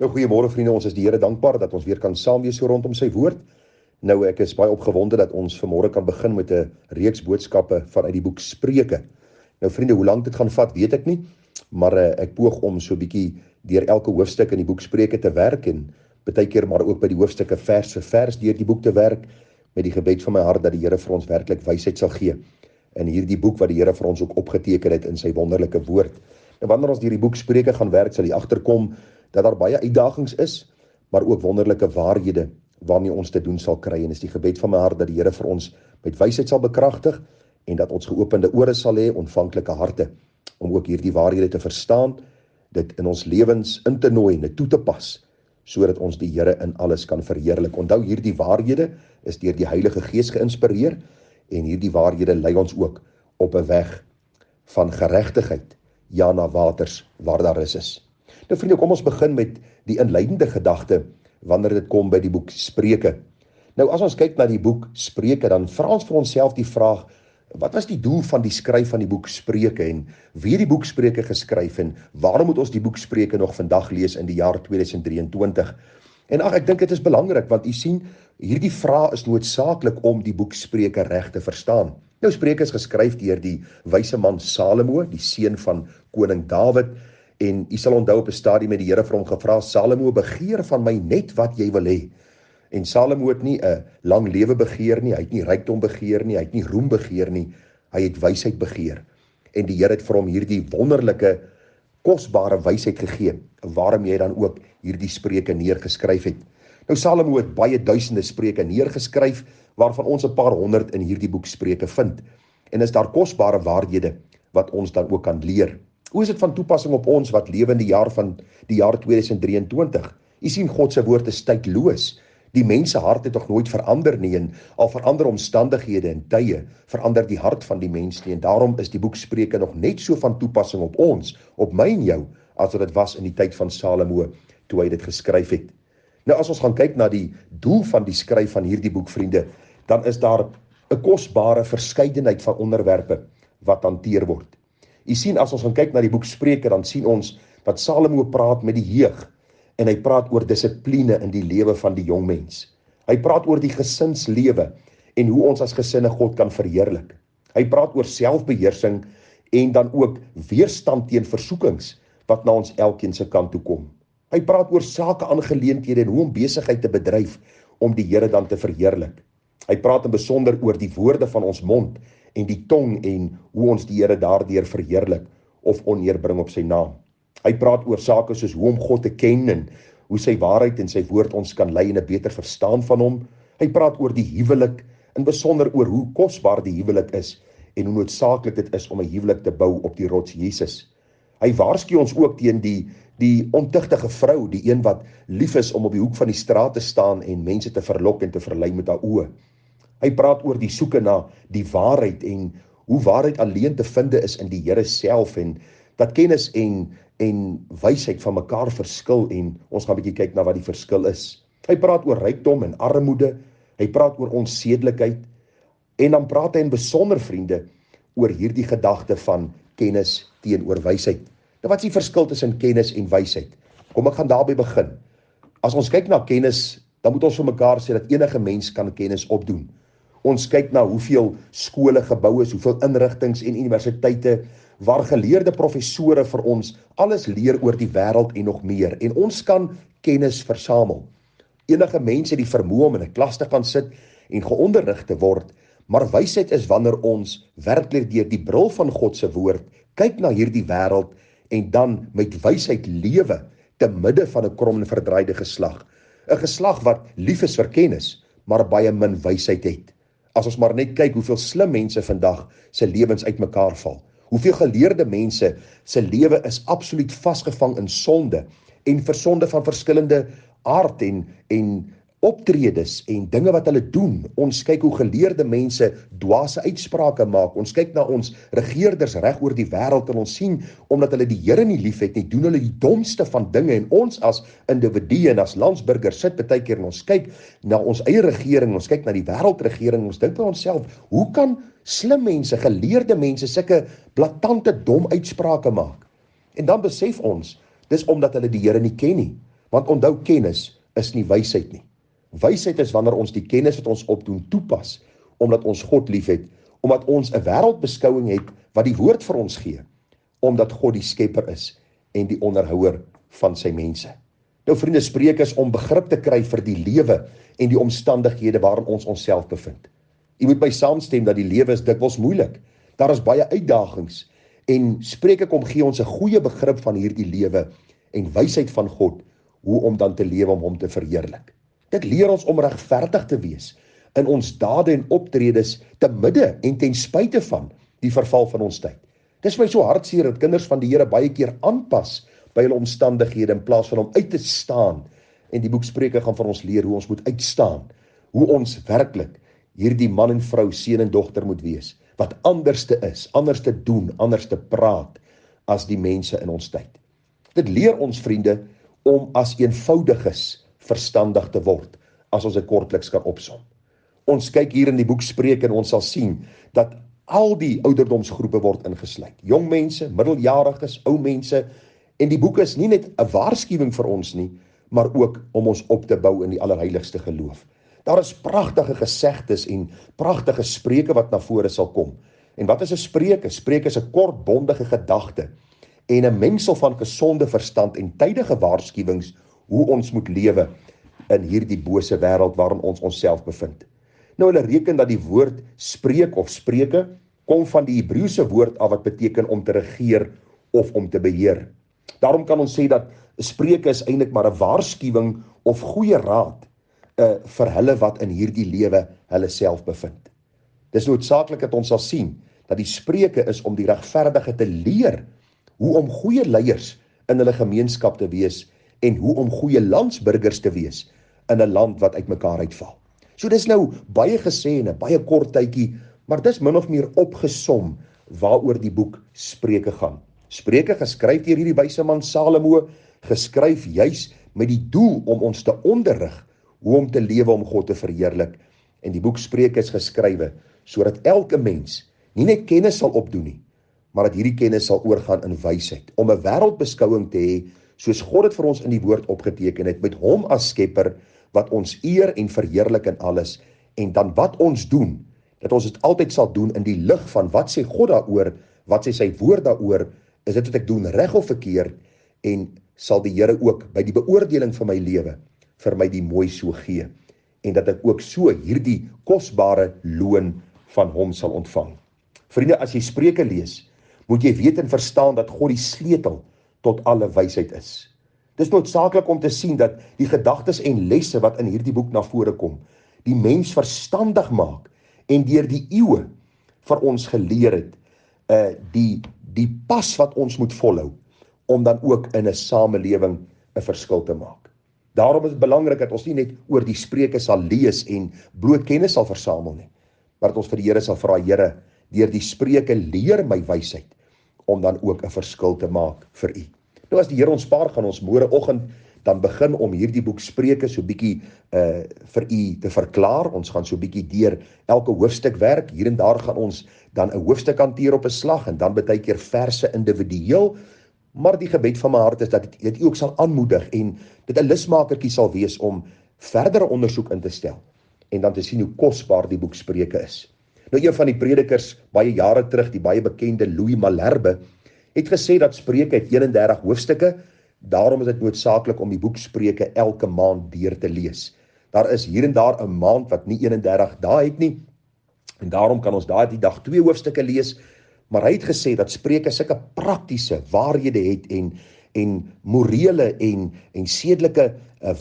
Nou, goeiemôre vriende, ons is die Here dankbaar dat ons weer kan saam wees so rondom sy woord. Nou, ek is baie opgewonde dat ons vanmôre kan begin met 'n reeks boodskappe vanuit die boek Spreuke. Nou vriende, hoe lank dit gaan vat, weet ek nie, maar ek poog om so 'n bietjie deur elke hoofstuk in die boek Spreuke te werk en baie keer maar ook by die hoofstukke vers vir vers deur die boek te werk met die gebed van my hart dat die Here vir ons werklik wysheid sal gee in hierdie boek wat die Here vir ons ook opgeteken het in sy wonderlike woord. Nou, wanneer ons deur die boek Spreuke gaan werk, sal jy agterkom dat daar baie uitdagings is, maar ook wonderlike waarhede waarmee ons te doen sal kry. En is die gebed van my hart dat die Here vir ons met wysheid sal bekragtig en dat ons geopende ore sal hê, ontvanklike harte, om ook hierdie waarhede te verstaan, dit in ons lewens in te nooi en dit toe te pas, sodat ons die Here in alles kan verheerlik. Onthou, hierdie waarhede is deur die Heilige Gees geïnspireer en hierdie waarhede lei ons ook op 'n weg van geregtigheid, ja, na waters waar daar is. Nou vriende, kom ons begin met die inleidende gedagte wanneer dit kom by die boek Spreuke. Nou as ons kyk na die boek Spreuke, dan vra ons vir onsself die vraag, wat was die doel van die skryf van die boek Spreuke en wie het die boek Spreuke geskryf en waarom moet ons die boek Spreuke nog vandag lees in die jaar 2023? En ek dink dit is belangrik want u sien, hierdie vraag is noodsaaklik om die boek Spreuke reg te verstaan. Nou, Spreuke is geskryf deur die wyse man Salomo, die seun van koning Dawid. En jy sal onthou op 'n stadium met die Here vir hom gevra, Salomo, begeer van my net wat jy wil hê. En Salomo het nie 'n lang lewe begeer nie, hy het nie rykdom begeer nie, hy het nie roem begeer nie, hy het wysheid begeer. En die Here het vir hom hierdie wonderlike, kosbare wysheid gegee, waarom jy dan ook hierdie spreuke neergeskryf het. Nou, Salomo het baie duisende spreuke neergeskryf, waarvan ons 'n paar honderd in hierdie boek Spreuke vind. En is daar kosbare waarhede wat ons dan ook kan leer. Hoe is dit van toepassing op ons wat lewe in die jaar 2023? U sien, God se woord is tydloos. Die mense hart het tog nooit verander nie, en al verander omstandighede en tye, verander die hart van die mens nie, en daarom is die boek Spreuke nog net so van toepassing op ons, op my en jou, as wat dit was in die tyd van Salomo, toe hy dit geskryf het. Nou, as ons gaan kyk na die doel van die skryf van hierdie boek, vriende, dan is daar 'n kosbare verskeidenheid van onderwerpe wat hanteer word. U sien, as ons gaan kyk na die boek Spreuke, dan sien ons dat Salomo praat met die jeug, en hy praat oor dissipline in die lewe van die jong mens. Hy praat oor die gesinslewe, en hoe ons as gesinne God kan verheerlik. Hy praat oor selfbeheersing, en dan ook weerstand teen versoekings, wat na ons elkeen se kant toe kom. Hy praat oor sake aangeleenthede, en hoe om besigheid te bedryf, om die Here dan te verheerlik. Hy praat in besonder oor die woorde van ons mond, en die tong, en hoe ons die Here daardeur verheerlik, of oneer bring op sy naam. Hy praat oor sake soos hoe om God te ken, en hoe sy waarheid en sy woord ons kan lei in 'n beter verstaan van hom. Hy praat oor die huwelik, in besonder oor hoe kosbaar die huwelik is, en hoe noodsaaklik dit is om 'n huwelik te bou op die rots Jesus. Hy waarsku ons ook teen die ontugtige vrou, die een wat lief is om op die hoek van die straat te staan, en mense te verlok en te verlei met haar oë. Hy praat oor die soeke na die waarheid, en hoe waarheid alleen te vind is in die Here self, en dat kennis en wysheid van mekaar verskil, en ons gaan 'n bietjie kyk na wat die verskil is. Hy praat oor rykdom en armoede, hy praat oor onsedelikheid, en dan praat hy in besonder, vriende, oor hierdie gedagte van kennis teenoor wysheid. Nou, wat is die verskil tussen kennis en wysheid? Kom, ek gaan daarby begin. As ons kyk na kennis, dan moet ons vir mekaar sê dat enige mens kan kennis opdoen. Ons kyk na hoeveel skole gebou is, hoeveel inrigtings en universiteite, waar geleerde professore vir ons alles leer oor die wêreld en nog meer. En ons kan kennis versamel. Enige mens het die vermoë om in 'n klas te gaan sit en geonderrig te word, maar wysheid is wanneer ons werklik deur die bril van God se woord kyk na hierdie wêreld en dan met wysheid lewe te midde van 'n krom en verdraaide geslag. 'n Geslag wat lief is vir kennis, maar baie min wysheid het. As ons maar net kyk hoeveel slim mense vandag se lewens uitmekaar val. Hoeveel geleerde mense se lewe is absoluut vasgevang in sonde en vir sonde van verskillende aard en optredes en dinge wat hulle doen. Ons kyk hoe geleerde mense dwaase uitsprake maak. Ons kyk na ons regerders reg oor die wêreld en ons sien, omdat hulle die Here nie liefhet nie, doen hulle die domste van dinge, en ons as individue en as landsburgers sit baie keer en ons kyk na ons eie regering, ons kyk na die wêreldregering, ons dink by onsself, hoe kan slim mense, geleerde mense sulke blaatante dom uitsprake maak? En dan besef ons, dis omdat hulle die Here nie ken nie. Want onthou, kennis is nie wysheid nie. Wysheid is wanneer ons die kennis wat ons opdoen toepas, omdat ons God liefhet, omdat ons 'n wêreldbeskouing het wat die woord vir ons gee, omdat God die skepper is en die onderhouer van sy mense. Nou vriende, Spreuke is om begrip te kry vir die lewe en die omstandighede waarin ons onsself bevind. Jy moet my saamstem dat die lewe is dikwels moeilik. Daar is baie uitdagings en Spreuke kom gee ons 'n goeie begrip van hierdie lewe en wysheid van God, hoe om dan te lewe om hom te verheerlik. Dit leer ons om regverdig te wees in ons dade en optredes te midde en ten spyte van die verval van ons tyd. Dit is my so hartseer dat kinders van die Here baie keer aanpas by hulle omstandighede in plaas van om uit te staan. En die boek Spreuke gaan vir ons leer hoe ons moet uitstaan, hoe ons werklik hierdie man en vrou, seun en dogter moet wees, wat anders te is, anders te doen, anders te praat as die mense in ons tyd. Dit leer ons, vriende, om as eenvoudiges verstandig te word, as ons dit kortliks kan opsom. Ons kyk hier in die boek Spreuke en ons sal sien dat al die ouderdomsgroepe word ingesluit. Jong mense, middeljariges, ou mense, en die boek is nie net 'n waarskuwing vir ons nie, maar ook om ons op te bou in die allerheiligste geloof. Daar is pragtige gesegdes en pragtige spreuke wat na vore sal kom. En wat is 'n spreuk? 'n Spreuk is 'n kort, bondige gedagte en 'n mengsel van gesonde verstand en tydige waarskuwings hoe ons moet lewe in hierdie bose wêreld waarin ons onsself bevind. Nou hulle reken dat die woord spreek of spreuke kom van die Hebreëse woord af wat beteken om te regeer of om te beheer. Daarom kan ons sê dat spreuke is eintlik maar 'n waarskuwing of goeie raad vir hulle wat in hierdie lewe hulle self bevind. Dis noodsaaklik dat ons sal sien dat die spreuke is om die regverdige te leer hoe om goeie leiers in hulle gemeenskap te wees en hoe om goeie landsburgers te wees in 'n land wat uitmekaar uitval. So dis nou baie gesê in 'n baie kort tydjie, maar dis min of meer opgesom waaroor die boek Spreuke gaan. Spreuke geskryf deur hierdie wyse man Salomo, geskryf juis met die doel om ons te onderrig hoe om te lewe om God te verheerlik. En die boek Spreuke is geskrywe sodat elke mens nie net kennis sal opdoen nie, maar dat hierdie kennis sal oorgaan in wysheid, om 'n wêreldbeskouing te hê soos God dit vir ons in die woord opgeteken het, met hom as skepper wat ons eer en verheerlik in alles, en dan wat ons doen, dat ons dit altyd sal doen in die lig van wat sê God daaroor, wat sê sy woord daaroor, is dit wat ek doen reg of verkeerd, en sal die Here ook by die beoordeling van my lewe vir my die mooi so gee, en dat ek ook so hierdie kosbare loon van hom sal ontvang. Vriende, as jy Spreuke lees, moet jy weet en verstaan dat God die sleutel tot alle wysheid is. Dis noodsaaklik om te sien dat die gedagtes en lesse wat in hierdie boek na vore kom, die mens verstandig maak en deur die eeue vir ons geleer het, die pas wat ons moet volhou, om dan ook in 'n samelewing 'n verskil te maak. Daarom is dit belangrik dat ons nie net oor die Spreuke sal lees en bloot kennis sal versamel nie, maar dat ons vir die Here sal vra, Here, deur die Spreuke leer my wysheid, om dan ook 'n verskil te maak vir U. Nou as die Here ons spaar, gaan ons môreoggend dan begin om hierdie boek Spreuke so bietjie vir U te verklaar. Ons gaan so bietjie deur elke hoofstuk werk. Hier en daar gaan ons dan 'n hoofstuk hanteer op 'n slag en dan baie keer verse individueel. Maar die gebed van my hart is dat dit U ook sal aanmoedig en dit 'n lusmakertjie sal wees om verdere ondersoek in te stel en dan te sien hoe kosbaar die boek Spreuke is. Nou een van die predikers baie jare terug, die baie bekende Louis Malherbe, het gesê dat Spreuke het 31 hoofstukke, daarom is dit noodsaaklik om die boek Spreuke elke maand deur te lees. Daar is hier en daar 'n maand wat nie 31 dae het nie, en daarom kan ons daardie dag 2 hoofstukke lees, maar hy het gesê dat Spreuke sulke praktiese waarhede het en morele en sedelike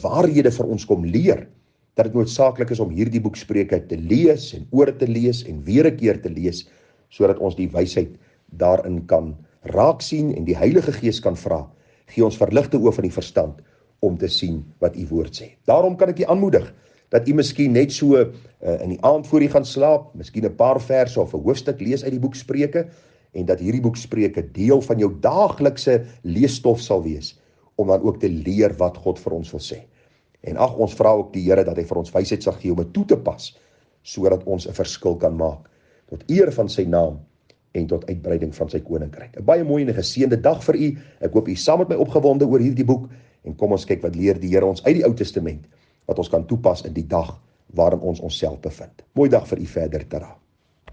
waarhede vir ons kom leer, dat dit noodsaaklik is om hierdie boek Spreuke te lees en oor te lees en weer 'n keer te lees, sodat ons die wysheid daarin kan raak sien en die Heilige Gees kan vra, gee ons verligte oë van die verstand om te sien wat U woord sê. Daarom kan ek U aanmoedig dat U miskien net so in die aand voor U gaan slaap, miskien 'n paar verse of 'n hoofstuk lees uit die boek Spreuke, en dat hierdie boek Spreuke deel van jou daaglikse leesstof sal wees, om dan ook te leer wat God vir ons wil sê. En ag, ons vra ook die Here dat hy vir ons wysheid sal gee om dit toe te pas, sodat ons 'n verskil kan maak, tot eer van sy naam en tot uitbreiding van sy koninkryk. 'n Baie mooi en 'n geseënde dag vir U. Ek hoop U saam met my opgewonde oor hierdie boek, en kom ons kyk wat leer die Here ons uit die Ou Testament, wat ons kan toepas in die dag waarin ons onsself bevind. Mooi dag vir u verder, Tara.